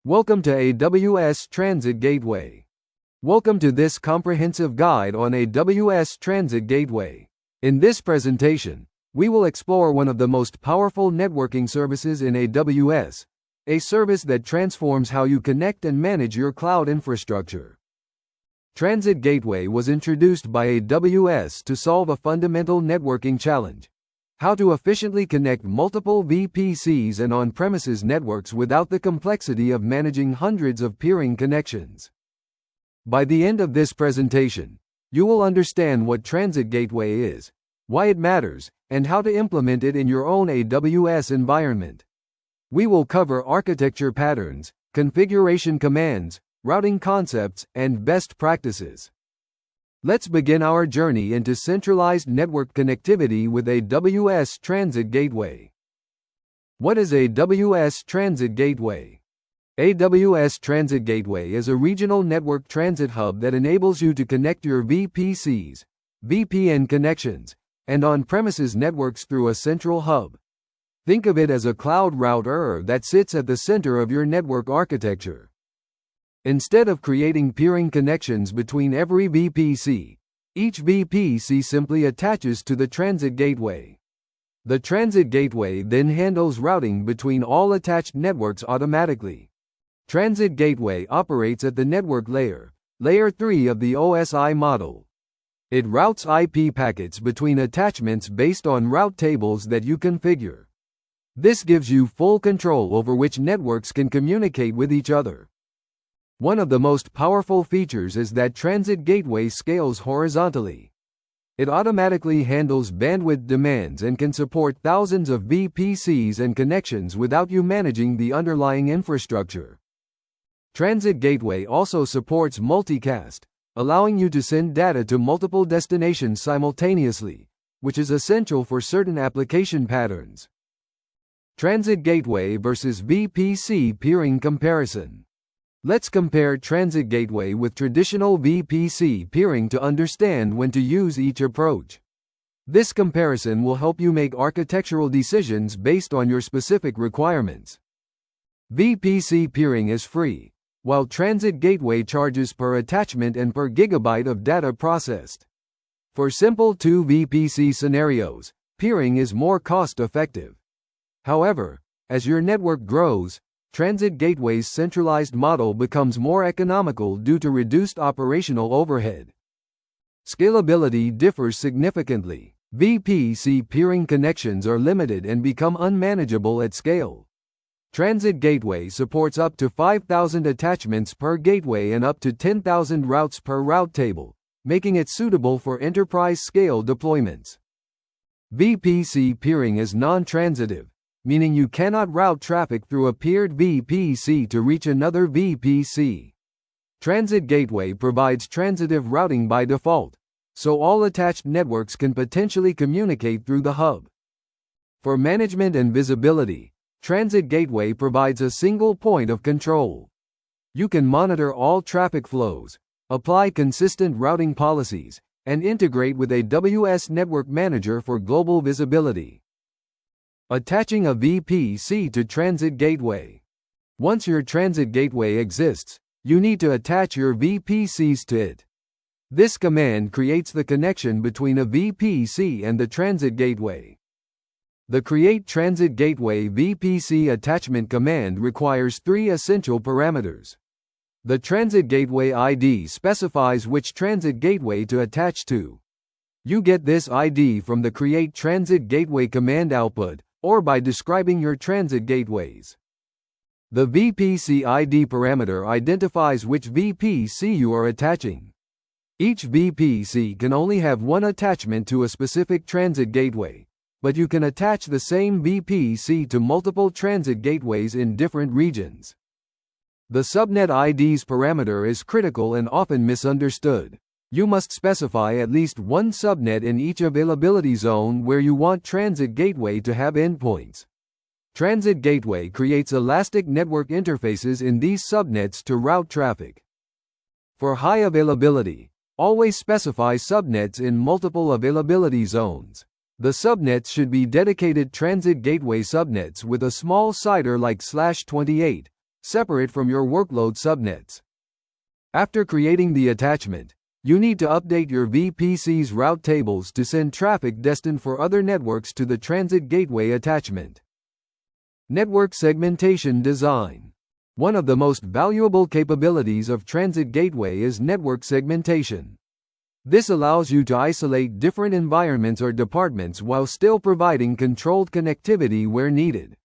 Welcome to AWS Transit Gateway. Welcome to this comprehensive guide on AWS Transit Gateway. In this presentation, we will explore one of the most powerful networking services in AWS, a service that transforms how you connect and manage your cloud infrastructure. Transit Gateway was introduced by AWS to solve a fundamental networking challenge: how to efficiently connect multiple VPCs and on-premises networks without the complexity of managing hundreds of peering connections. By the end of this presentation, you will understand what Transit Gateway is, why it matters, and how to implement it in your own AWS environment. We will cover architecture patterns, configuration commands, routing concepts, and best practices. Let's begin our journey into centralized network connectivity with AWS Transit Gateway. What is AWS Transit Gateway? AWS Transit Gateway is a regional network transit hub that enables you to connect your VPCs, VPN connections, and on-premises networks through a central hub. Think of it as a cloud router that sits at the center of your network architecture. Instead of creating peering connections between every VPC, each VPC simply attaches to the Transit Gateway. The Transit Gateway then handles routing between all attached networks automatically. Transit Gateway operates at the network layer, layer 3 of the OSI model. It routes IP packets between attachments based on route tables that you configure. This gives you full control over which networks can communicate with each other. One of the most powerful features is that Transit Gateway scales horizontally. It automatically handles bandwidth demands and can support thousands of VPCs and connections without you managing the underlying infrastructure. Transit Gateway also supports multicast, allowing you to send data to multiple destinations simultaneously, which is essential for certain application patterns. Transit Gateway versus VPC peering comparison. Let's compare Transit Gateway with traditional VPC peering to understand when to use each approach. This comparison will help you make architectural decisions based on your specific requirements. VPC peering is free, while Transit Gateway charges per attachment and per gigabyte of data processed. For simple 2 VPC scenarios, peering is more cost-effective. However, as your network grows, Transit Gateway's centralized model becomes more economical due to reduced operational overhead. Scalability differs significantly. VPC peering connections are limited and become unmanageable at scale. Transit Gateway supports up to 5,000 attachments per gateway and up to 10,000 routes per route table, making it suitable for enterprise-scale deployments. VPC peering is non-transitive, meaning you cannot route traffic through a peered VPC to reach another VPC. Transit Gateway provides transitive routing by default, so all attached networks can potentially communicate through the hub. For management and visibility, Transit Gateway provides a single point of control. You can monitor all traffic flows, apply consistent routing policies, and integrate with AWS Network Manager for global visibility. Attaching a VPC to Transit Gateway. Once your Transit Gateway exists, you need to attach your VPCs to it. This command creates the connection between a VPC and the Transit Gateway. The Create Transit Gateway VPC Attachment command requires 3 essential parameters. The Transit Gateway ID specifies which Transit Gateway to attach to. You get this ID from the Create Transit Gateway command output, or by describing your transit gateways. The VPC ID parameter identifies which VPC you are attaching. Each VPC can only have one attachment to a specific transit gateway, but you can attach the same VPC to multiple transit gateways in different regions. The subnet ID's parameter is critical and often misunderstood. You must specify at least one subnet in each availability zone where you want Transit Gateway to have endpoints. Transit Gateway creates elastic network interfaces in these subnets to route traffic. For high availability, always specify subnets in multiple availability zones. The subnets should be dedicated Transit Gateway subnets with a small CIDR like /28, separate from your workload subnets. After creating the attachment, you need to update your VPC's route tables to send traffic destined for other networks to the Transit Gateway attachment. Network segmentation design. One of the most valuable capabilities of Transit Gateway is network segmentation. This allows you to isolate different environments or departments while still providing controlled connectivity where needed.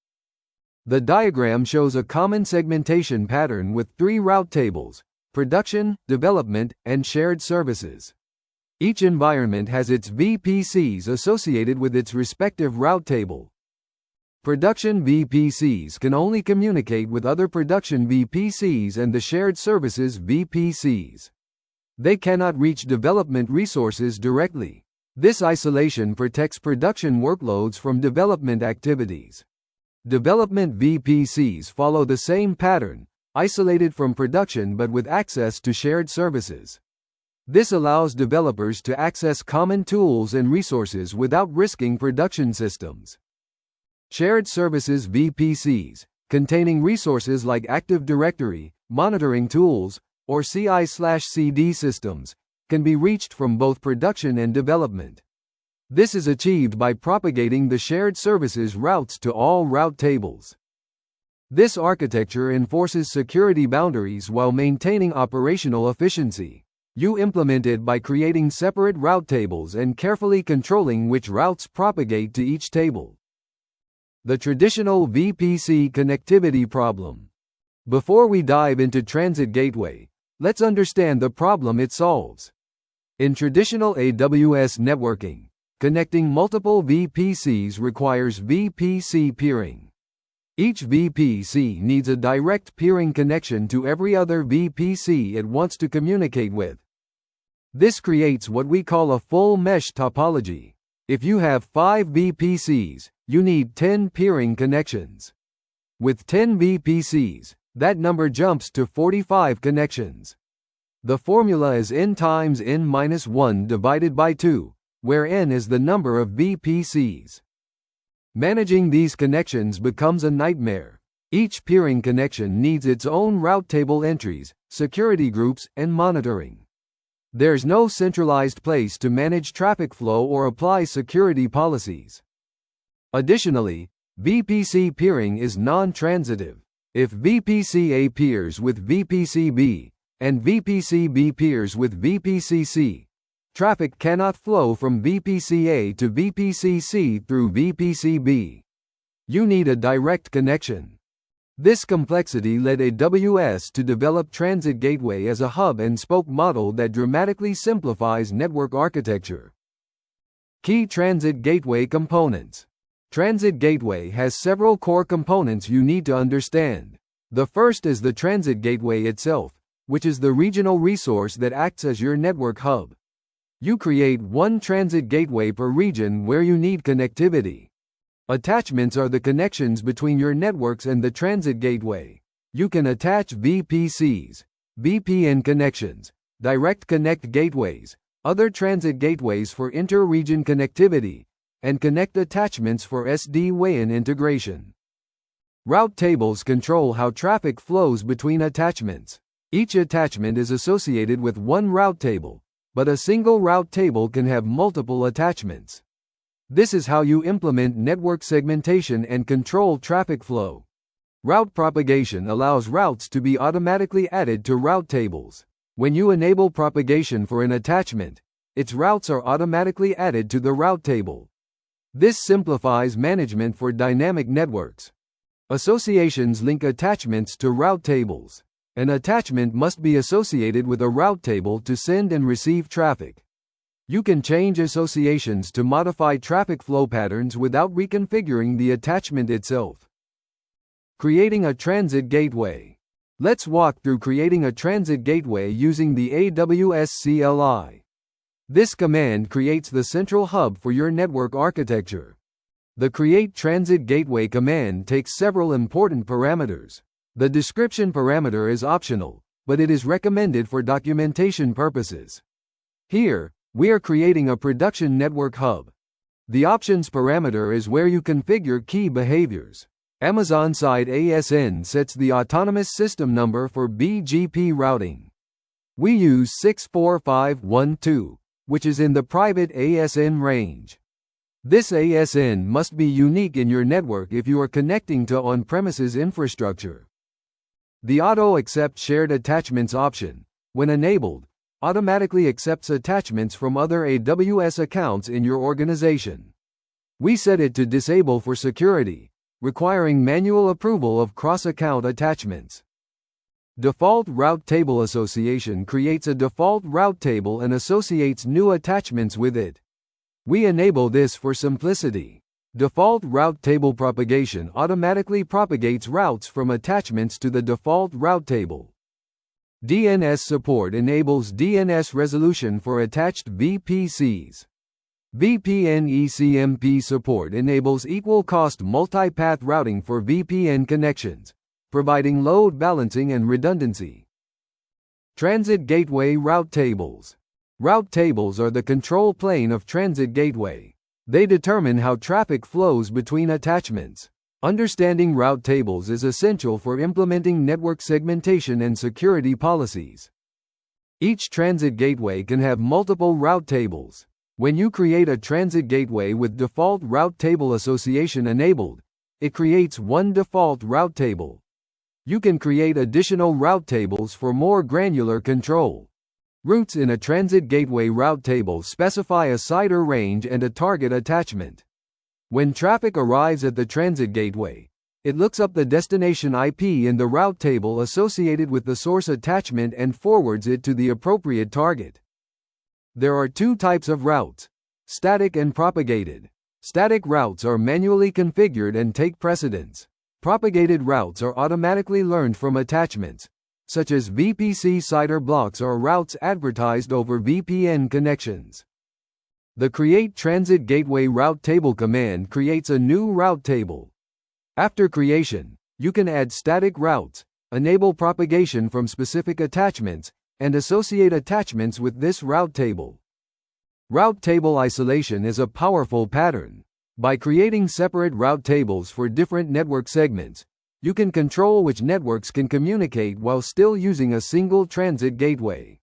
The diagram shows a common segmentation pattern with 3 route tables: production, development, and shared services. Each environment has its VPCs associated with its respective route table. Production VPCs can only communicate with other production VPCs and the shared services VPCs. They cannot reach development resources directly. This isolation protects production workloads from development activities. Development VPCs follow the same pattern, isolated from production but with access to shared services. This allows developers to access common tools and resources without risking production systems. Shared services VPCs, containing resources like Active Directory, monitoring tools, or CI/CD systems, can be reached from both production and development. This is achieved by propagating the shared services routes to all route tables. This architecture enforces security boundaries while maintaining operational efficiency. You implement it by creating separate route tables and carefully controlling which routes propagate to each table. The traditional VPC connectivity problem. Before we dive into Transit Gateway, let's understand the problem it solves. In traditional AWS networking, connecting multiple VPCs requires VPC peering. Each VPC needs a direct peering connection to every other VPC it wants to communicate with. This creates what we call a full mesh topology. If you have 5 VPCs, you need 10 peering connections. With 10 VPCs, that number jumps to 45 connections. The formula is n times n-1 divided by 2, where n is the number of VPCs. Managing these connections becomes a nightmare. Each peering connection needs its own route table entries, security groups, and monitoring. There's no centralized place to manage traffic flow or apply security policies. Additionally, VPC peering is non-transitive. If VPC A peers with VPC B, and VPC B peers with VPC C, traffic cannot flow from VPC A to VPC C through VPC B. You need a direct connection. This complexity led AWS to develop Transit Gateway as a hub-and-spoke model that dramatically simplifies network architecture. Key Transit Gateway components. Transit Gateway has several core components you need to understand. The first is the Transit Gateway itself, which is the regional resource that acts as your network hub. You create one Transit Gateway per region where you need connectivity. Attachments are the connections between your networks and the Transit Gateway. You can attach VPCs, VPN connections, direct connect gateways, other transit gateways for inter-region connectivity, and connect attachments for SD-WAN integration. Route tables control how traffic flows between attachments. Each attachment is associated with one route table, but a single route table can have multiple attachments. This is how you implement network segmentation and control traffic flow. Route propagation allows routes to be automatically added to route tables. When you enable propagation for an attachment, its routes are automatically added to the route table. This simplifies management for dynamic networks. Associations link attachments to route tables. An attachment must be associated with a route table to send and receive traffic. You can change associations to modify traffic flow patterns without reconfiguring the attachment itself. Creating a transit gateway. Let's walk through creating a transit gateway using the AWS CLI. This command creates the central hub for your network architecture. The Create Transit Gateway command takes several important parameters. The description parameter is optional, but it is recommended for documentation purposes. Here, we are creating a production network hub. The options parameter is where you configure key behaviors. Amazon side ASN sets the autonomous system number for BGP routing. We use 64512, which is in the private ASN range. This ASN must be unique in your network if you are connecting to on-premises infrastructure. The Auto Accept Shared Attachments option, when enabled, automatically accepts attachments from other AWS accounts in your organization. We set it to disable for security, requiring manual approval of cross-account attachments. Default Route Table Association creates a default route table and associates new attachments with it. We enable this for simplicity. Default Route Table Propagation automatically propagates routes from attachments to the default route table. DNS support enables DNS resolution for attached VPCs. VPN ECMP support enables equal-cost multi-path routing for VPN connections, providing load balancing and redundancy. Transit Gateway Route Tables. Route tables are the control plane of Transit Gateway. They determine how traffic flows between attachments. Understanding route tables is essential for implementing network segmentation and security policies. Each transit gateway can have multiple route tables. When you create a transit gateway with default route table association enabled, it creates one default route table. You can create additional route tables for more granular control. Routes in a transit gateway route table specify a CIDR range and a target attachment. When traffic arrives at the transit gateway, it looks up the destination IP in the route table associated with the source attachment and forwards it to the appropriate target. There are two types of routes: static and propagated. Static routes are manually configured and take precedence. Propagated routes are automatically learned from attachments, such as VPC CIDR blocks or routes advertised over VPN connections. The Create Transit Gateway Route Table command creates a new route table. After creation, you can add static routes, enable propagation from specific attachments, and associate attachments with this route table. Route table isolation is a powerful pattern. By creating separate route tables for different network segments, you can control which networks can communicate while still using a single transit gateway.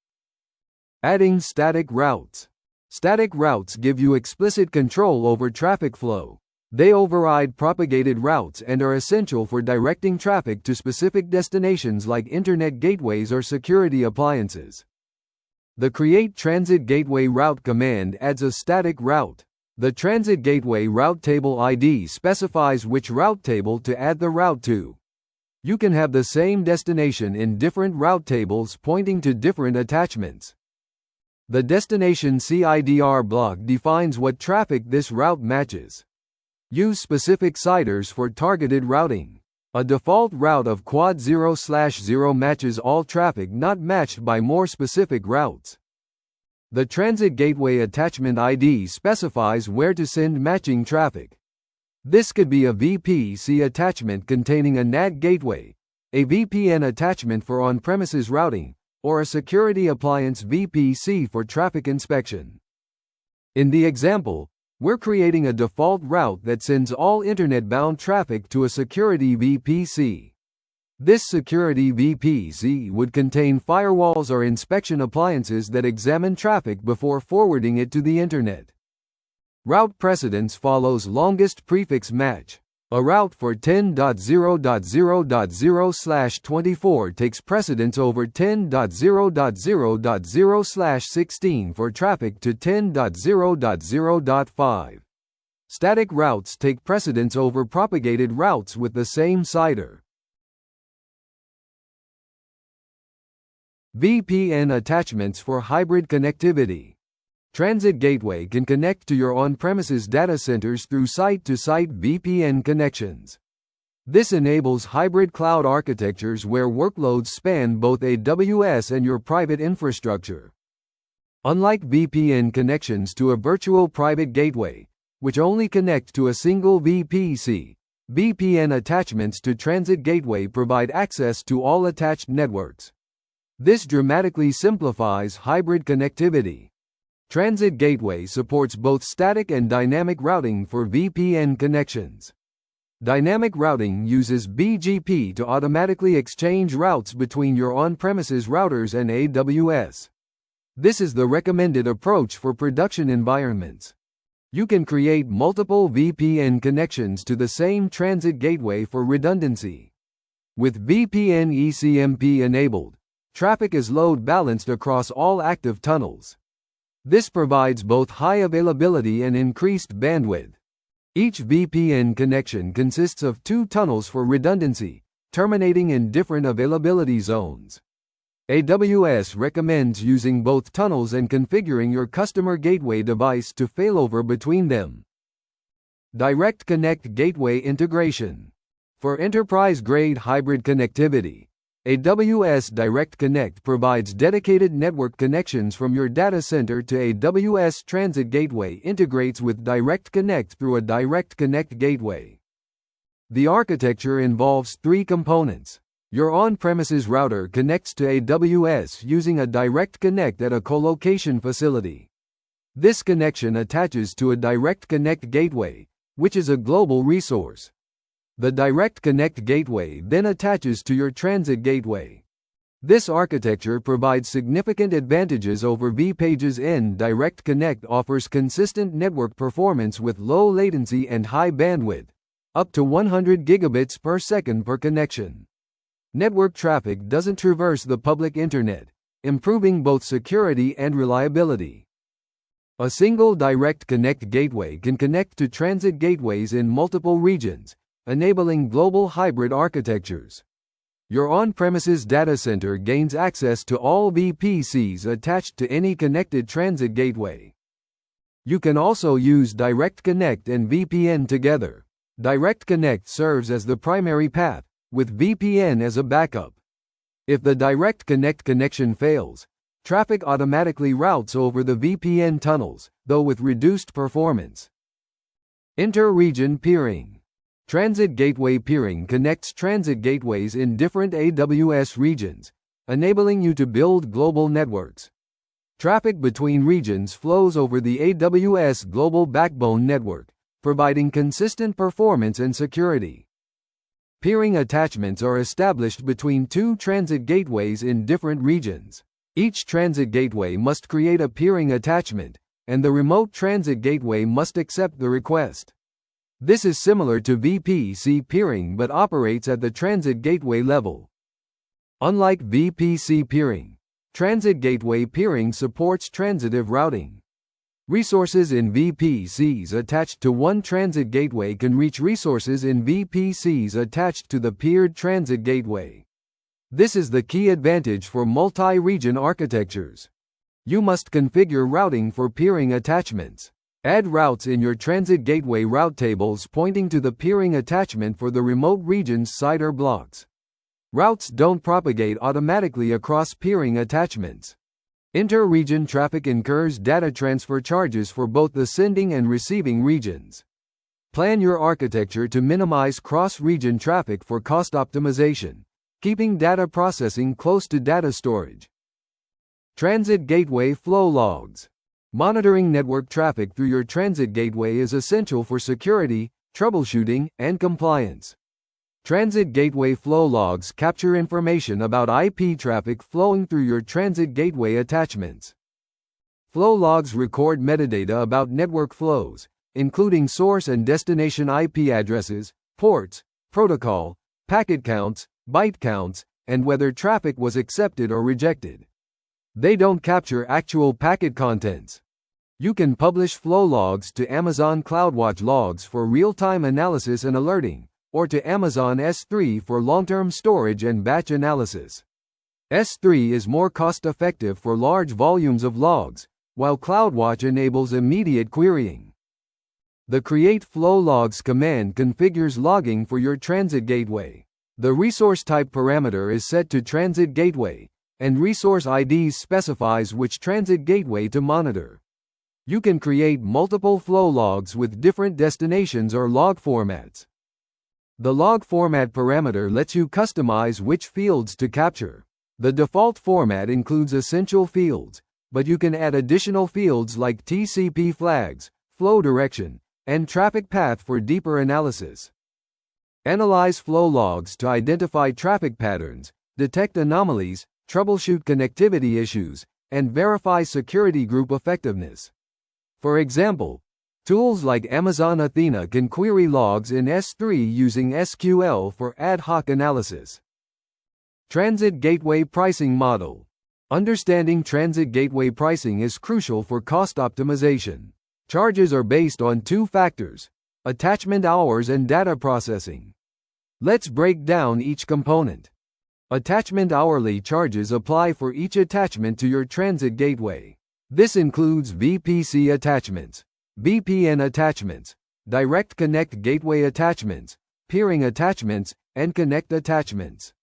Adding static routes. Static routes give you explicit control over traffic flow. They override propagated routes and are essential for directing traffic to specific destinations like internet gateways or security appliances. The Create Transit Gateway Route command adds a static route. The Transit Gateway Route Table ID specifies which route table to add the route to. You can have the same destination in different route tables pointing to different attachments. The destination CIDR block defines what traffic this route matches. Use specific CIDRs for targeted routing. A default route of quad 0/0 matches all traffic not matched by more specific routes. The Transit Gateway Attachment ID specifies where to send matching traffic. This could be a VPC attachment containing a NAT gateway, a VPN attachment for on-premises routing, or a security appliance VPC for traffic inspection. In the example, we're creating a default route that sends all internet-bound traffic to a security VPC. This security VPC would contain firewalls or inspection appliances that examine traffic before forwarding it to the internet. Route precedence follows longest prefix match. A route for 10.0.0.0/24 takes precedence over 10.0.0.0/16 for traffic to 10.0.0.5. Static routes take precedence over propagated routes with the same CIDR. VPN attachments for hybrid connectivity. Transit Gateway can connect to your on-premises data centers through site-to-site VPN connections. This enables hybrid cloud architectures where workloads span both AWS and your private infrastructure. Unlike VPN connections to a virtual private gateway, which only connect to a single VPC, VPN attachments to Transit Gateway provide access to all attached networks. This dramatically simplifies hybrid connectivity. Transit Gateway supports both static and dynamic routing for VPN connections. Dynamic routing uses BGP to automatically exchange routes between your on-premises routers and AWS. This is the recommended approach for production environments. You can create multiple VPN connections to the same transit gateway for redundancy. With VPN eCMP enabled, traffic is load balanced across all active tunnels. This provides both high availability and increased bandwidth. Each VPN connection consists of 2 tunnels for redundancy, terminating in different availability zones. AWS recommends using both tunnels and configuring your customer gateway device to failover between them. Direct Connect Gateway Integration. For enterprise-grade hybrid connectivity, AWS Direct Connect provides dedicated network connections from your data center to AWS Transit Gateway integrates with Direct Connect through a Direct Connect gateway. The architecture involves 3 components. Your on-premises router connects to AWS using a direct connect at a colocation facility. This connection attaches to a direct connect gateway, which is a global resource. The direct connect gateway then attaches to your transit gateway. This architecture provides significant advantages over vPage's end. Direct Connect offers consistent network performance with low latency and high bandwidth, up to 100 gigabits per second per connection. Network traffic doesn't traverse the public internet, improving both security and reliability. A single Direct Connect gateway can connect to transit gateways in multiple regions, enabling global hybrid architectures. Your on-premises data center gains access to all VPCs attached to any connected transit gateway. You can also use Direct Connect and VPN together. Direct Connect serves as the primary path, with VPN as a backup. If the Direct Connect connection fails, traffic automatically routes over the VPN tunnels, though with reduced performance. Inter-region peering. Transit gateway peering connects transit gateways in different AWS regions, enabling you to build global networks. Traffic between regions flows over the AWS Global Backbone Network, providing consistent performance and security. Peering attachments are established between 2 transit gateways in different regions. Each transit gateway must create a peering attachment, and the remote transit gateway must accept the request. This is similar to VPC peering but operates at the transit gateway level. Unlike VPC peering, transit gateway peering supports transitive routing. Resources in VPCs attached to one transit gateway can reach resources in VPCs attached to the peered transit gateway. This is the key advantage for multi-region architectures. You must configure routing for peering attachments. Add routes in your transit gateway route tables pointing to the peering attachment for the remote region's CIDR blocks. Routes don't propagate automatically across peering attachments. Inter-region traffic incurs data transfer charges for both the sending and receiving regions. Plan your architecture to minimize cross-region traffic for cost optimization, keeping data processing close to data storage. Transit gateway flow logs. Monitoring network traffic through your transit gateway is essential for security, troubleshooting, and compliance. Transit gateway flow logs capture information about IP traffic flowing through your transit gateway attachments. Flow logs record metadata about network flows, including source and destination IP addresses, ports, protocol, packet counts, byte counts, and whether traffic was accepted or rejected. They don't capture actual packet contents. You can publish flow logs to Amazon CloudWatch Logs for real-time analysis and alerting, or to Amazon S3 for long-term storage and batch analysis. S3 is more cost-effective for large volumes of logs, while CloudWatch enables immediate querying. The Create Flow Logs command configures logging for your transit gateway. The resource type parameter is set to transit gateway, and resource IDs specifies which transit gateway to monitor. You can create multiple flow logs with different destinations or log formats. The log format parameter lets you customize which fields to capture. The default format includes essential fields, but you can add additional fields like TCP flags, flow direction, and traffic path for deeper analysis. Analyze flow logs to identify traffic patterns, detect anomalies, troubleshoot connectivity issues, and verify security group effectiveness. For example, tools like Amazon Athena can query logs in S3 using SQL for ad hoc analysis. Transit Gateway Pricing Model. Understanding transit gateway pricing is crucial for cost optimization. Charges are based on two factors: attachment hours and data processing. Let's break down each component. Attachment hourly charges apply for each attachment to your transit gateway. This includes VPC attachments, VPN attachments, Direct Connect gateway attachments, peering attachments, and connect attachments.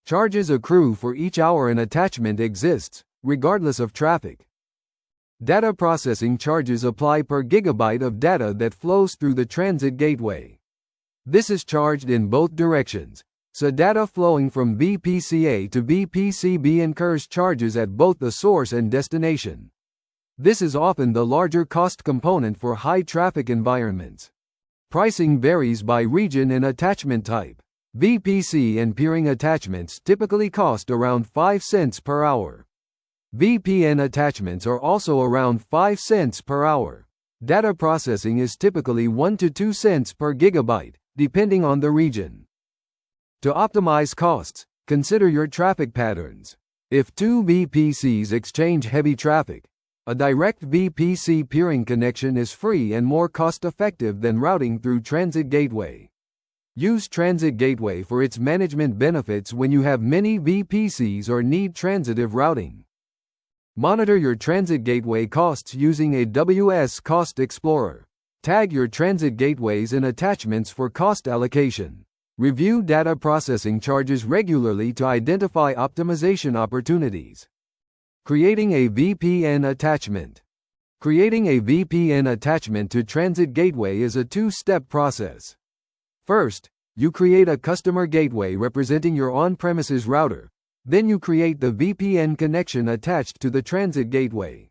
Charges accrue for each hour an attachment exists, regardless of traffic. Data processing charges apply per gigabyte of data that flows through the transit gateway. This is charged in both directions, so data flowing from VPCA to VPCB incurs charges at both the source and destination. This is often the larger cost component for high-traffic environments. Pricing varies by region and attachment type. VPC and peering attachments typically cost around 5 cents per hour. VPN attachments are also around 5 cents per hour. Data processing is typically 1 to 2 cents per gigabyte, depending on the region. To optimize costs, consider your traffic patterns. If two VPCs exchange heavy traffic, a direct VPC peering connection is free and more cost-effective than routing through Transit Gateway. Use Transit Gateway for its management benefits when you have many VPCs or need transitive routing. Monitor your Transit Gateway costs using AWS Cost Explorer. Tag your transit gateways and attachments for cost allocation. Review data processing charges regularly to identify optimization opportunities. Creating a VPN attachment. Creating a VPN attachment to Transit Gateway is a two-step process. First, you create a customer gateway representing your on-premises router. Then you create the VPN connection attached to the Transit Gateway.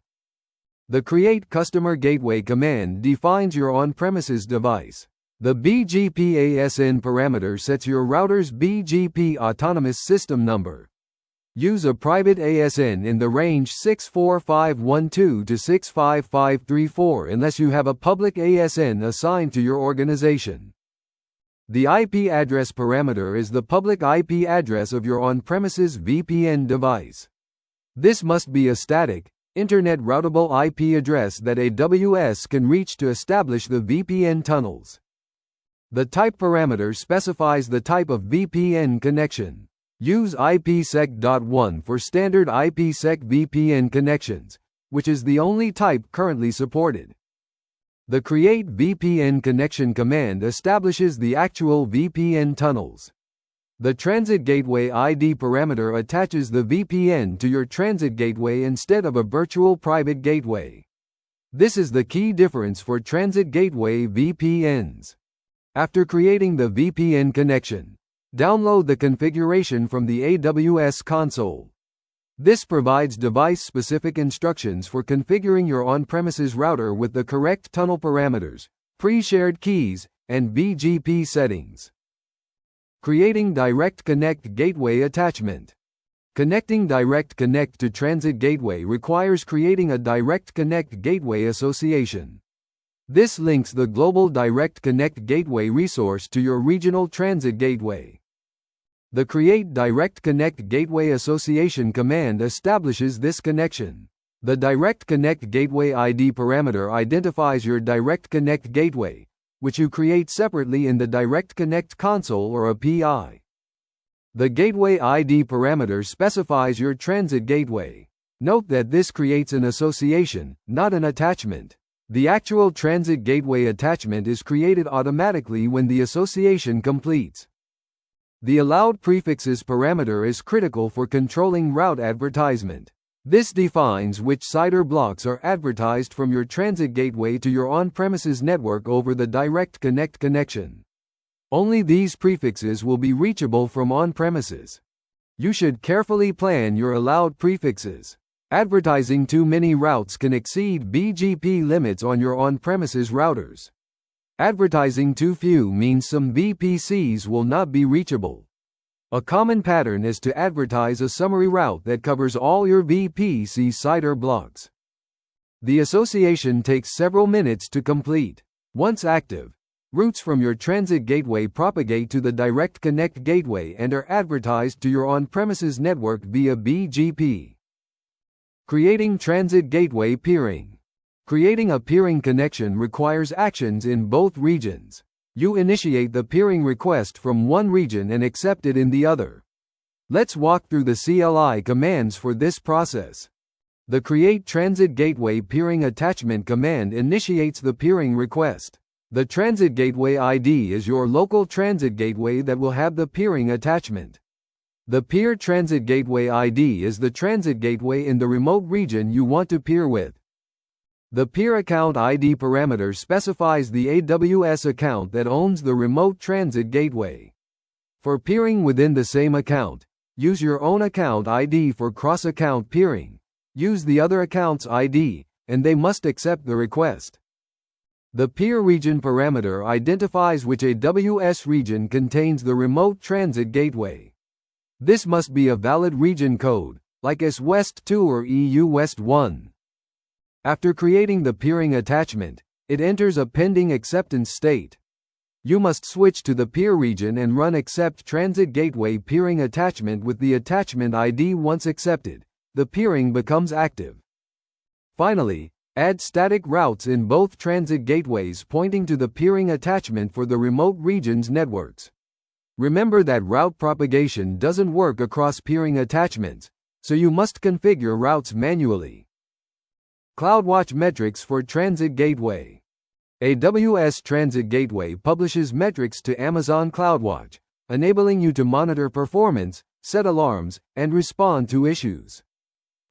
The Create Customer Gateway command defines your on-premises device. The BGP ASN parameter sets your router's BGP autonomous system number. Use a private ASN in the range 64512 to 65534 unless you have a public ASN assigned to your organization. The IP address parameter is the public IP address of your on-premises VPN device. This must be a static, Internet routable IP address that AWS can reach to establish the VPN tunnels. The type parameter specifies the type of VPN connection. Use IPsec.1 for standard IPsec VPN connections, which is the only type currently supported. The Create VPN Connection command establishes the actual VPN tunnels. The Transit Gateway ID parameter attaches the VPN to your transit gateway instead of a virtual private gateway. This is the key difference for Transit Gateway VPNs. After creating the VPN connection, download the configuration from the AWS console. This provides device-specific instructions for configuring your on-premises router with the correct tunnel parameters, pre-shared keys, and BGP settings. Creating Direct Connect Gateway Attachment. Connecting Direct Connect to Transit Gateway requires creating a Direct Connect Gateway Association. This links the global Direct Connect Gateway resource to your regional transit gateway. The Create Direct Connect Gateway Association command establishes this connection. The Direct Connect Gateway ID parameter identifies your Direct Connect gateway, which you create separately in the Direct Connect console or API. The Gateway ID parameter specifies your transit gateway. Note that this creates an association, not an attachment. The actual transit gateway attachment is created automatically when the association completes. The allowed prefixes parameter is critical for controlling route advertisement. This defines which CIDR blocks are advertised from your transit gateway to your on-premises network over the Direct Connect connection. Only these prefixes will be reachable from on-premises. You should carefully plan your allowed prefixes. Advertising too many routes can exceed BGP limits on your on-premises routers. Advertising too few means some VPCs will not be reachable. A common pattern is to advertise a summary route that covers all your VPC site or blocks. The association takes several minutes to complete. Once active, routes from your transit gateway propagate to the Direct Connect gateway and are advertised to your on-premises network via BGP. Creating transit gateway peering. Creating a peering connection requires actions in both regions. You initiate the peering request from one region and accept it in the other. Let's walk through the CLI commands for this process. The Create Transit Gateway Peering Attachment command initiates the peering request. The Transit Gateway ID is your local transit gateway that will have the peering attachment. The Peer Transit Gateway ID is the transit gateway in the remote region you want to peer with. The peer account ID parameter specifies the AWS account that owns the remote transit gateway. For peering within the same account, use your own account ID. For cross-account peering, use the other account's ID, and they must accept the request. The peer region parameter identifies which AWS region contains the remote transit gateway. This must be a valid region code, like ES West 2 or EU West 1. After creating the peering attachment, it enters a pending acceptance state. You must switch to the peer region and run Accept Transit Gateway Peering Attachment with the attachment ID. Once accepted, the peering becomes active. Finally, add static routes in both transit gateways pointing to the peering attachment for the remote region's networks. Remember that route propagation doesn't work across peering attachments, so you must configure routes manually. CloudWatch metrics for Transit Gateway. AWS Transit Gateway publishes metrics to Amazon CloudWatch, enabling you to monitor performance, set alarms, and respond to issues.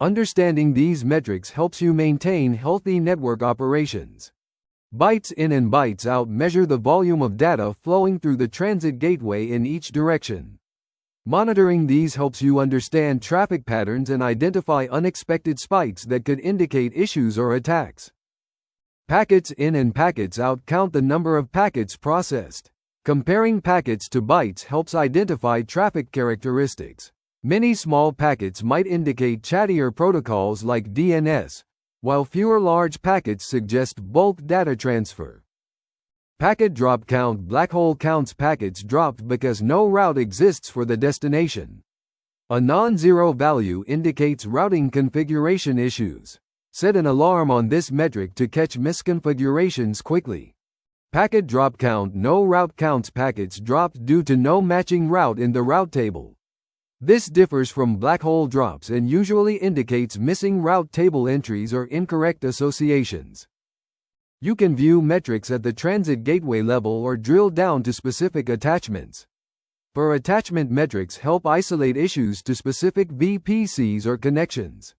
Understanding these metrics helps you maintain healthy network operations. Bytes in and bytes out measure the volume of data flowing through the transit gateway in each direction. Monitoring these helps you understand traffic patterns and identify unexpected spikes that could indicate issues or attacks. Packets in and packets out count the number of packets processed. Comparing packets to bytes helps identify traffic characteristics. Many small packets might indicate chattier protocols like DNS, while fewer large packets suggest bulk data transfer. Packet drop count. Black hole counts packets dropped because no route exists for the destination. A non-zero value indicates routing configuration issues. Set an alarm on this metric to catch misconfigurations quickly. Packet drop count. No route counts packets dropped due to no matching route in the route table. This differs from black hole drops and usually indicates missing route table entries or incorrect associations. You can view metrics at the transit gateway level or drill down to specific attachments. Per attachment metrics help isolate issues to specific VPCs or connections.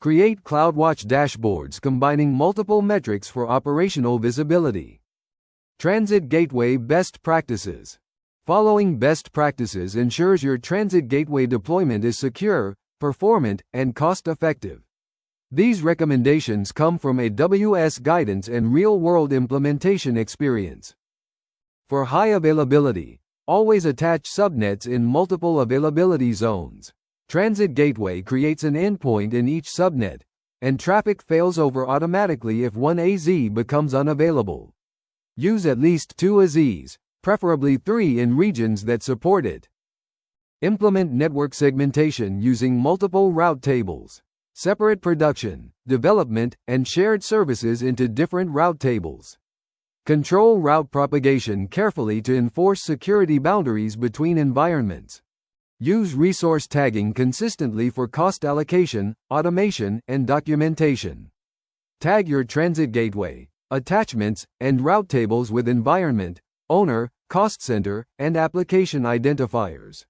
Create CloudWatch dashboards combining multiple metrics for operational visibility. Transit Gateway Best Practices. Following best practices ensures your transit gateway deployment is secure, performant, and cost-effective. These recommendations come from AWS guidance and real-world implementation experience. For high availability, always attach subnets in multiple availability zones. Transit Gateway creates an endpoint in each subnet, and traffic fails over automatically if one AZ becomes unavailable. Use at least 2 AZs, preferably 3 in regions that support it. Implement network segmentation using multiple route tables. Separate production, development, and shared services into different route tables. Control route propagation carefully to enforce security boundaries between environments. Use resource tagging consistently for cost allocation, automation, and documentation. Tag your transit gateway, attachments, and route tables with environment, owner, cost center, and application identifiers.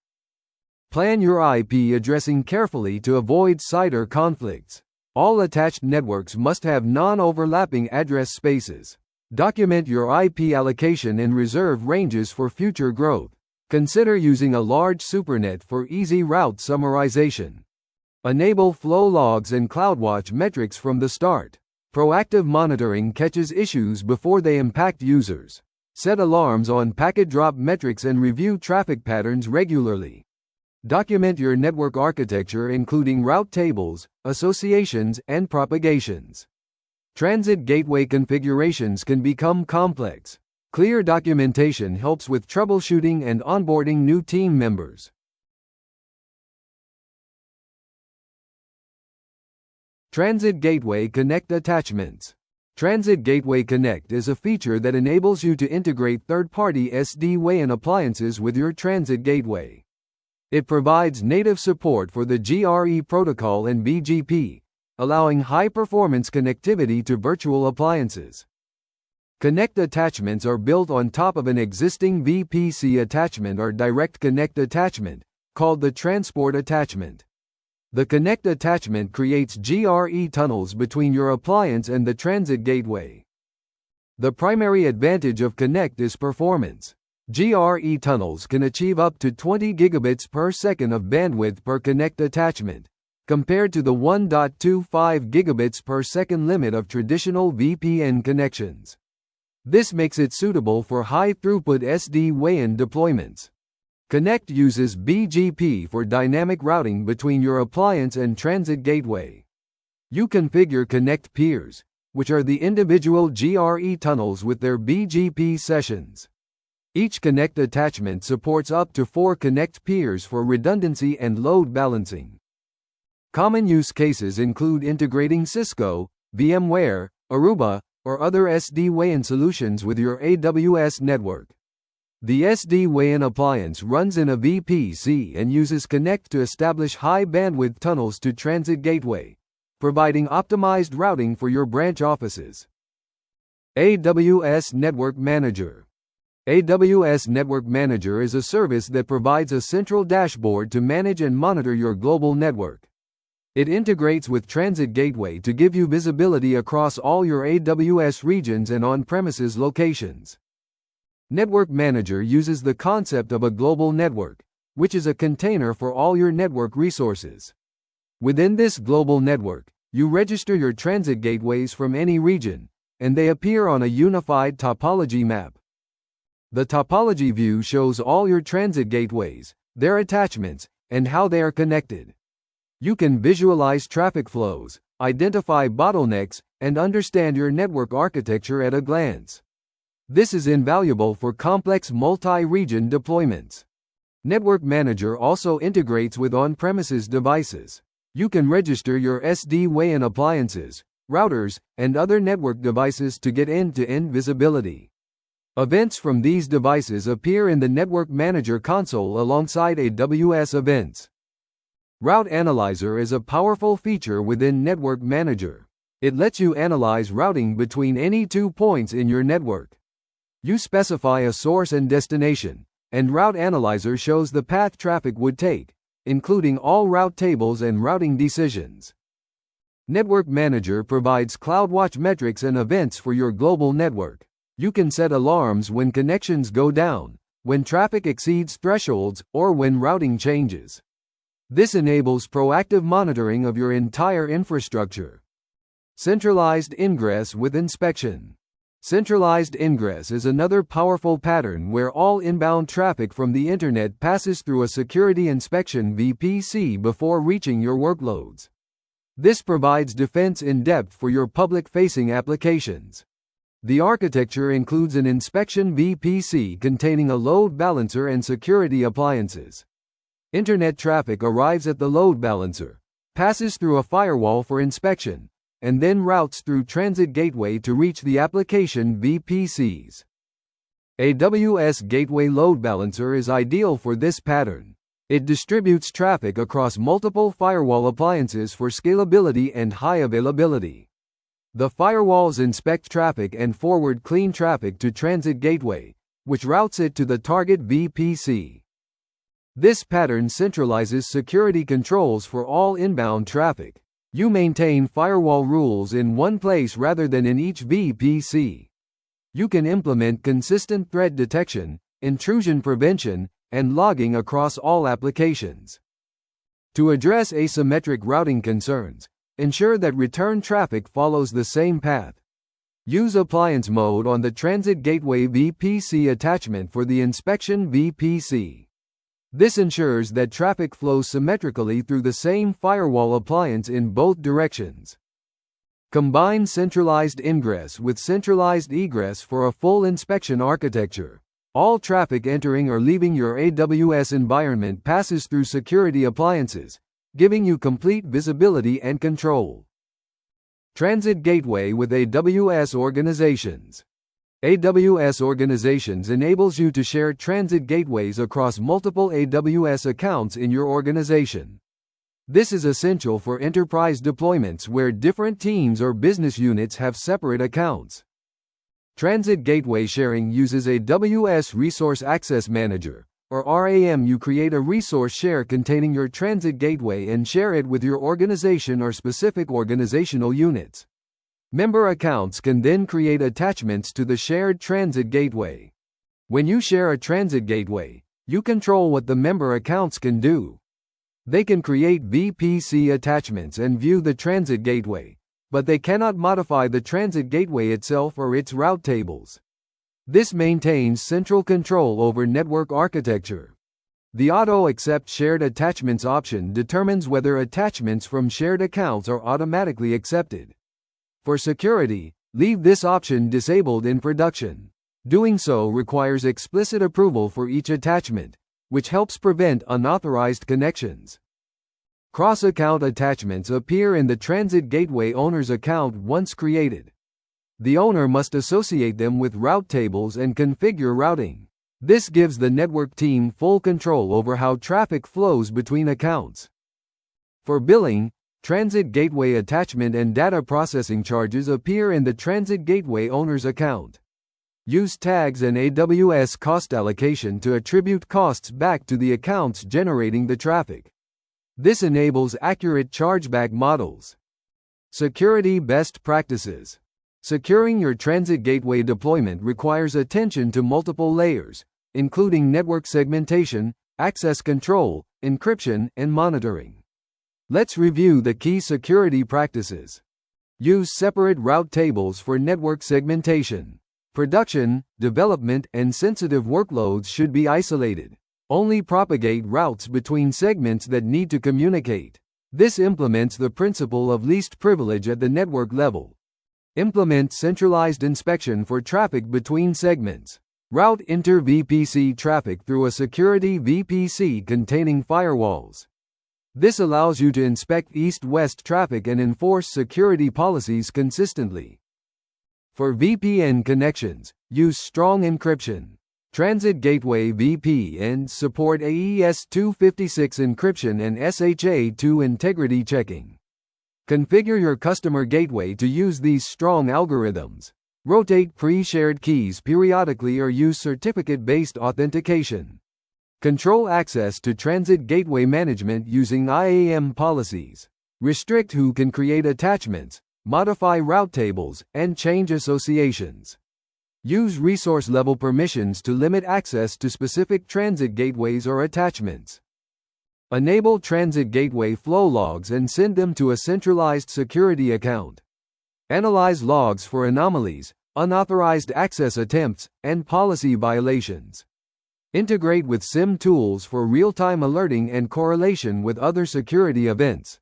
Plan your IP addressing carefully to avoid CIDR conflicts. All attached networks must have non-overlapping address spaces. Document your IP allocation and reserve ranges for future growth. Consider using a large supernet for easy route summarization. Enable flow logs and CloudWatch metrics from the start. Proactive monitoring catches issues before they impact users. Set alarms on packet drop metrics and review traffic patterns regularly. Document your network architecture including route tables, associations, and propagations. Transit gateway configurations can become complex. Clear documentation helps with troubleshooting and onboarding new team members. Transit Gateway Connect Attachments. Transit Gateway Connect is a feature that enables you to integrate third-party SD-WAN appliances with your transit gateway. It provides native support for the GRE protocol and BGP, allowing high-performance connectivity to virtual appliances. Connect attachments are built on top of an existing VPC attachment or direct connect attachment, called the transport attachment. The connect attachment creates GRE tunnels between your appliance and the transit gateway. The primary advantage of connect is performance. GRE tunnels can achieve up to 20 gigabits per second of bandwidth per connect attachment, compared to the 1.25 gigabits per second limit of traditional VPN connections. This makes it suitable for high-throughput SD-WAN deployments. Connect uses BGP for dynamic routing between your appliance and transit gateway. You configure Connect peers, which are the individual GRE tunnels with their BGP sessions. Each Connect attachment supports up to 4 Connect peers for redundancy and load balancing. Common use cases include integrating Cisco, VMware, Aruba, or other SD-WAN solutions with your AWS network. The SD-WAN appliance runs in a VPC and uses Connect to establish high-bandwidth tunnels to transit gateway, providing optimized routing for your branch offices. AWS Network Manager. AWS Network Manager is a service that provides a central dashboard to manage and monitor your global network. It integrates with Transit Gateway to give you visibility across all your AWS regions and on-premises locations. Network Manager uses the concept of a global network, which is a container for all your network resources. Within this global network, you register your transit gateways from any region, and they appear on a unified topology map. The topology view shows all your transit gateways, their attachments, and how they are connected. You can visualize traffic flows, identify bottlenecks, and understand your network architecture at a glance. This is invaluable for complex multi-region deployments. Network Manager also integrates with on-premises devices. You can register your SD-WAN appliances, routers, and other network devices to get end-to-end visibility. Events from these devices appear in the Network Manager console alongside AWS events. Route Analyzer is a powerful feature within Network Manager. It lets you analyze routing between any 2 points in your network. You specify a source and destination, and Route Analyzer shows the path traffic would take, including all route tables and routing decisions. Network Manager provides CloudWatch metrics and events for your global network. You can set alarms when connections go down, when traffic exceeds thresholds, or when routing changes. This enables proactive monitoring of your entire infrastructure. Centralized Ingress with Inspection. Centralized ingress is another powerful pattern where all inbound traffic from the internet passes through a security inspection VPC before reaching your workloads. This provides defense in depth for your public-facing applications. The architecture includes an inspection VPC containing a load balancer and security appliances. Internet traffic arrives at the load balancer, passes through a firewall for inspection, and then routes through Transit Gateway to reach the application VPCs. AWS Gateway Load Balancer is ideal for this pattern. It distributes traffic across multiple firewall appliances for scalability and high availability. The firewalls inspect traffic and forward clean traffic to Transit Gateway, which routes it to the target VPC. This pattern centralizes security controls for all inbound traffic. You maintain firewall rules in one place rather than in each VPC. You can implement consistent threat detection, intrusion prevention, and logging across all applications. To address asymmetric routing concerns, Ensure that return traffic follows the same path. Use appliance mode on the Transit Gateway VPC attachment for the inspection VPC. This ensures that traffic flows symmetrically through the same firewall appliance in both directions. Combine centralized ingress with centralized egress for a full inspection architecture. All traffic entering or leaving your AWS environment passes through security appliances, giving you complete visibility and control. Transit Gateway with AWS Organizations. AWS Organizations enables you to share transit gateways across multiple AWS accounts in your organization. This is essential for enterprise deployments where different teams or business units have separate accounts. Transit Gateway sharing uses AWS Resource Access Manager, or RAM. You create a resource share containing your transit gateway and share it with your organization or specific organizational units. Member accounts can then create attachments to the shared transit gateway. When you share a transit gateway, you control what the member accounts can do. They can create VPC attachments and view the transit gateway, but they cannot modify the transit gateway itself or its route tables. This maintains central control over network architecture. The Auto Accept Shared Attachments option determines whether attachments from shared accounts are automatically accepted. For security, leave this option disabled in production. Doing so requires explicit approval for each attachment, which helps prevent unauthorized connections. Cross-account attachments appear in the Transit Gateway owner's account once created. The owner must associate them with route tables and configure routing. This gives the network team full control over how traffic flows between accounts. For billing, Transit Gateway attachment and data processing charges appear in the Transit Gateway owner's account. Use tags and AWS cost allocation to attribute costs back to the accounts generating the traffic. This enables accurate chargeback models. Security best practices. Securing your transit gateway deployment requires attention to multiple layers, including network segmentation, access control, encryption, and monitoring. Let's review the key security practices. Use separate route tables for network segmentation. Production, development, and sensitive workloads should be isolated. Only propagate routes between segments that need to communicate. This implements the principle of least privilege at the network level. Implement centralized inspection for traffic between segments. Route inter-VPC traffic through a security VPC containing firewalls. This allows you to inspect east-west traffic and enforce security policies consistently. For VPN connections, use strong encryption. Transit Gateway VPNs support AES-256 encryption and SHA-2 integrity checking. Configure your customer gateway to use these strong algorithms. Rotate pre-shared keys periodically or use certificate-based authentication. Control access to transit gateway management using IAM policies. Restrict who can create attachments, modify route tables, and change associations. Use resource-level permissions to limit access to specific transit gateways or attachments. Enable transit gateway flow logs and send them to a centralized security account. Analyze logs for anomalies, unauthorized access attempts, and policy violations. Integrate with SIM tools for real-time alerting and correlation with other security events.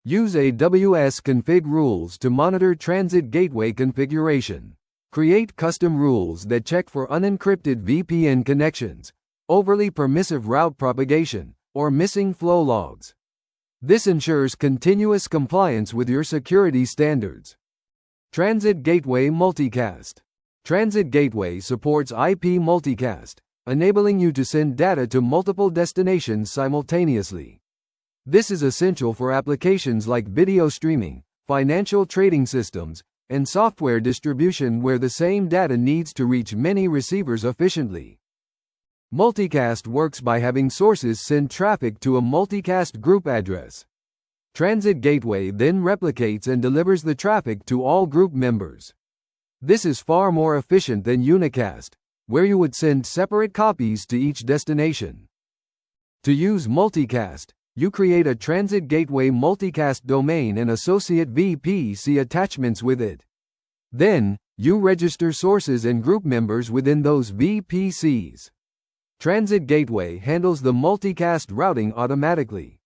Use AWS config rules to monitor transit gateway configuration. Create custom rules that check for unencrypted VPN connections, overly permissive route propagation, or missing flow logs. This ensures continuous compliance with your security standards. Transit Gateway Multicast. Transit Gateway supports IP multicast, enabling you to send data to multiple destinations simultaneously. This is essential for applications like video streaming, financial trading systems, and software distribution where the same data needs to reach many receivers efficiently. Multicast works by having sources send traffic to a multicast group address. Transit Gateway then replicates and delivers the traffic to all group members. This is far more efficient than unicast, where you would send separate copies to each destination. To use multicast, you create a Transit Gateway multicast domain and associate VPC attachments with it. Then, you register sources and group members within those VPCs. Transit Gateway handles the multicast routing automatically.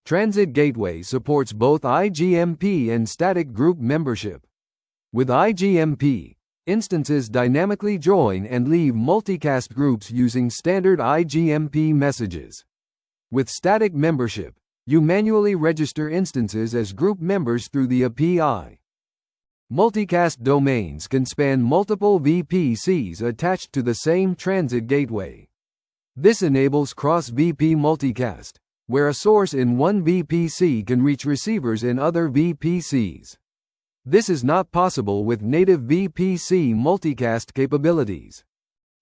Transit Gateway supports both IGMP and static group membership. With IGMP, instances dynamically join and leave multicast groups using standard IGMP messages. With static membership, you manually register instances as group members through the API. Multicast domains can span multiple VPCs attached to the same Transit Gateway. This enables cross-VP multicast, where a source in one VPC can reach receivers in other VPCs. This is not possible with native VPC multicast capabilities.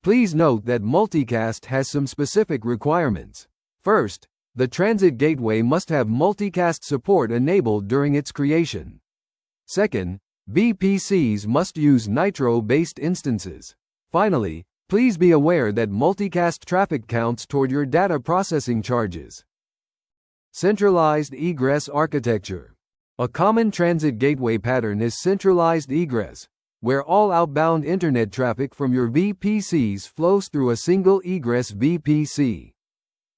Please note that multicast has some specific requirements. First, the Transit Gateway must have multicast support enabled during its creation. Second, VPCs must use Nitro-based instances. Finally, please be aware that multicast traffic counts toward your data processing charges. Centralized egress architecture. A common Transit Gateway pattern is centralized egress, where all outbound internet traffic from your VPCs flows through a single egress VPC.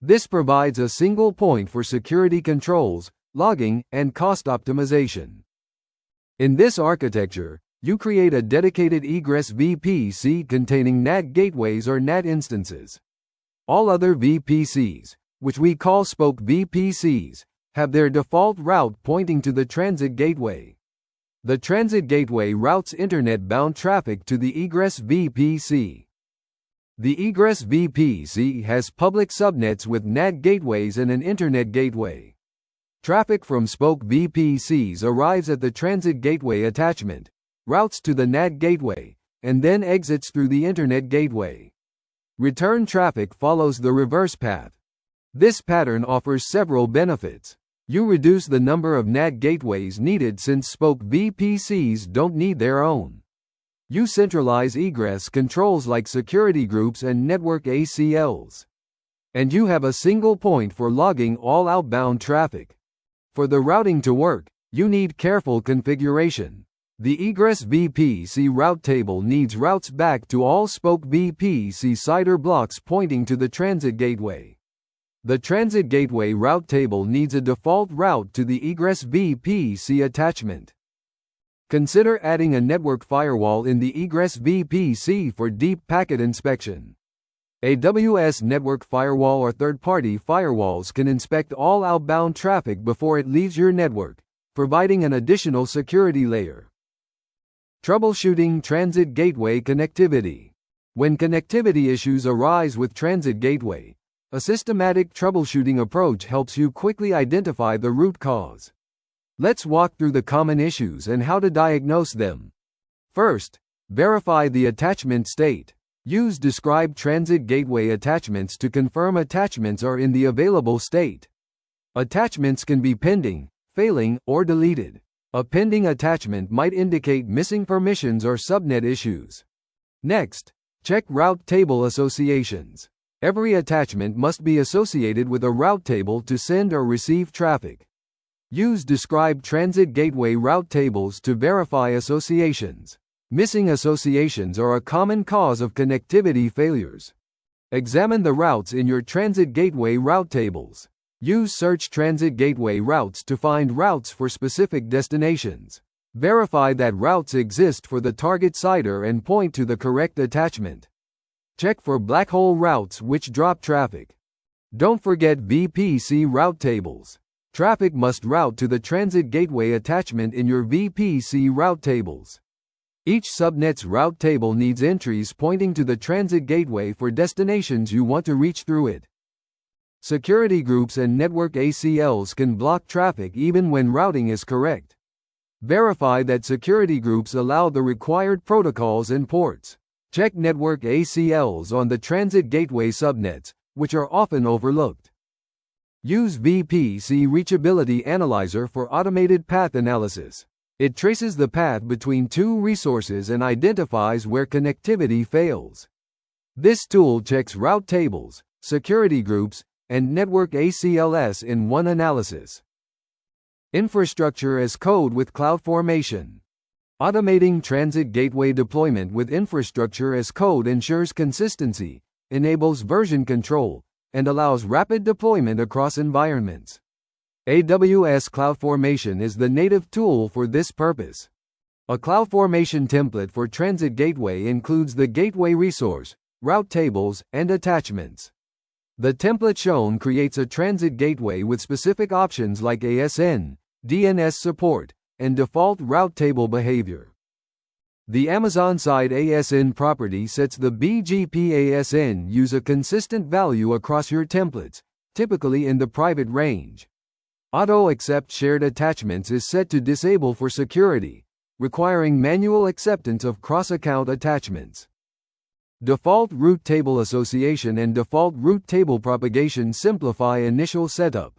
This provides a single point for security controls, logging, and cost optimization. In this architecture, you create a dedicated egress VPC containing NAT gateways or NAT instances. All other VPCs, which we call spoke VPCs, have their default route pointing to the Transit Gateway. The Transit Gateway routes internet-bound traffic to the egress VPC. The egress VPC has public subnets with NAT gateways and an Internet gateway. Traffic from spoke VPCs arrives at the Transit Gateway attachment, routes to the NAT gateway, and then exits through the Internet gateway. Return traffic follows the reverse path. This pattern offers several benefits. You reduce the number of NAT gateways needed since spoke VPCs don't need their own. You centralize egress controls like security groups and network ACLs. And you have a single point for logging all outbound traffic. For the routing to work, you need careful configuration. The egress VPC route table needs routes back to all spoke VPC CIDR blocks pointing to the Transit Gateway. The Transit Gateway route table needs a default route to the egress VPC attachment. Consider adding a network firewall in the egress VPC for deep packet inspection. AWS network firewall or third-party firewalls can inspect all outbound traffic before it leaves your network, providing an additional security layer. Troubleshooting Transit Gateway connectivity. When connectivity issues arise with Transit Gateway, a systematic troubleshooting approach helps you quickly identify the root cause. Let's walk through the common issues and how to diagnose them. First, verify the attachment state. Use describe Transit Gateway attachments to confirm attachments are in the available state. Attachments can be pending, failing, or deleted. A pending attachment might indicate missing permissions or subnet issues. Next, check route table associations. Every attachment must be associated with a route table to send or receive traffic. Use describe Transit Gateway route tables to verify associations. Missing associations are a common cause of connectivity failures. Examine the routes in your Transit Gateway route tables. Use search Transit Gateway routes to find routes for specific destinations. Verify that routes exist for the target CIDR and point to the correct attachment. Check for black hole routes which drop traffic. Don't forget VPC route tables. Traffic must route to the Transit Gateway attachment in your VPC route tables. Each subnet's route table needs entries pointing to the Transit Gateway for destinations you want to reach through it. Security groups and network ACLs can block traffic even when routing is correct. Verify that security groups allow the required protocols and ports. Check network ACLs on the Transit Gateway subnets, which are often overlooked. Use VPC Reachability Analyzer for automated path analysis. It traces the path between two resources and identifies where connectivity fails. This tool checks route tables, security groups, and network ACLS in one analysis. Infrastructure as code with CloudFormation. Automating transit gateway deployment with infrastructure as code ensures consistency, enables version control, and allows rapid deployment across environments. AWS CloudFormation is the native tool for this purpose. A CloudFormation template for Transit Gateway includes the gateway resource, route tables, and attachments. The template shown creates a transit gateway with specific options like ASN, DNS support, and default route table behavior. The Amazon-side ASN property sets the BGP ASN use a consistent value across your templates, typically in the private range. Auto-accept shared attachments is set to disable for security, requiring manual acceptance of cross-account attachments. Default route table association and default route table propagation simplify initial setup.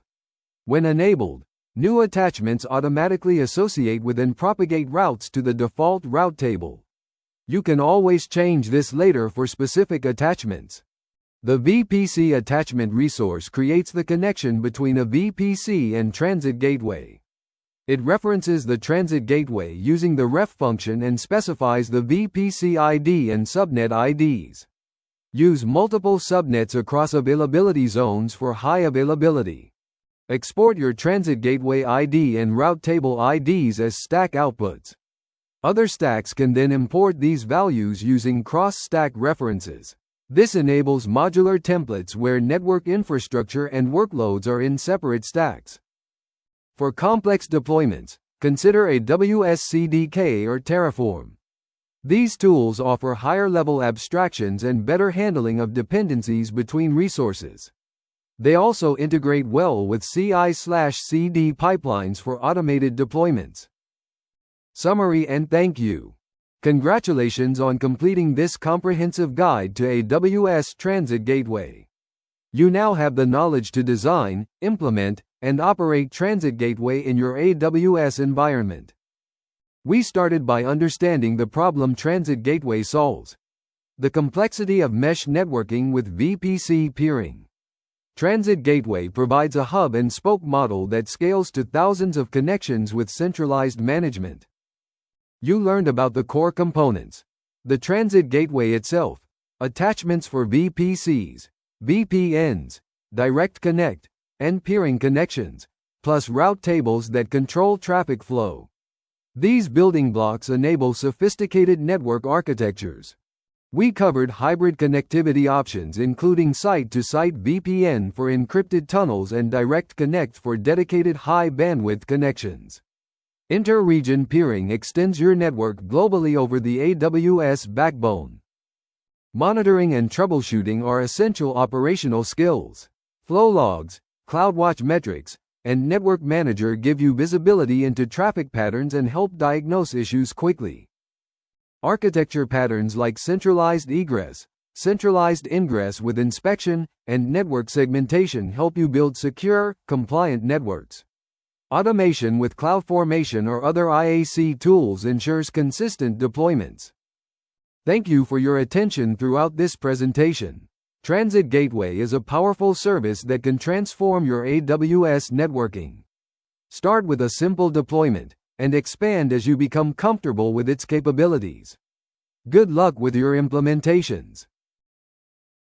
When enabled, new attachments automatically associate with and propagate routes to the default route table. You can always change this later for specific attachments. The VPC attachment resource creates the connection between a VPC and Transit Gateway. It references the Transit Gateway using the ref function and specifies the VPC ID and subnet IDs. Use multiple subnets across availability zones for high availability. Export your Transit Gateway ID and route table IDs as stack outputs. Other stacks can then import these values using cross-stack references. This enables modular templates where network infrastructure and workloads are in separate stacks. For complex deployments, consider AWS CDK or Terraform. These tools offer higher-level abstractions and better handling of dependencies between resources. They also integrate well with CI/CD pipelines for automated deployments. Summary and thank you. Congratulations on completing this comprehensive guide to AWS Transit Gateway. You now have the knowledge to design, implement, and operate Transit Gateway in your AWS environment. We started by understanding the problem Transit Gateway solves: the complexity of mesh networking with VPC peering. Transit Gateway provides a hub and spoke model that scales to thousands of connections with centralized management. You learned about the core components: the Transit Gateway itself, attachments for VPCs, VPNs, direct connect, and peering connections, plus route tables that control traffic flow. These building blocks enable sophisticated network architectures. We covered hybrid connectivity options including site-to-site VPN for encrypted tunnels and direct connect for dedicated high-bandwidth connections. Inter-region peering extends your network globally over the AWS backbone. Monitoring and troubleshooting are essential operational skills. Flow logs, CloudWatch metrics, and Network Manager give you visibility into traffic patterns and help diagnose issues quickly. Architecture patterns like centralized egress, centralized ingress with inspection, and network segmentation help you build secure, compliant networks. Automation with CloudFormation or other IAC tools ensures consistent deployments. Thank you for your attention throughout this presentation. Transit Gateway is a powerful service that can transform your AWS networking. Start with a simple deployment, and expand as you become comfortable with its capabilities. Good luck with your implementations.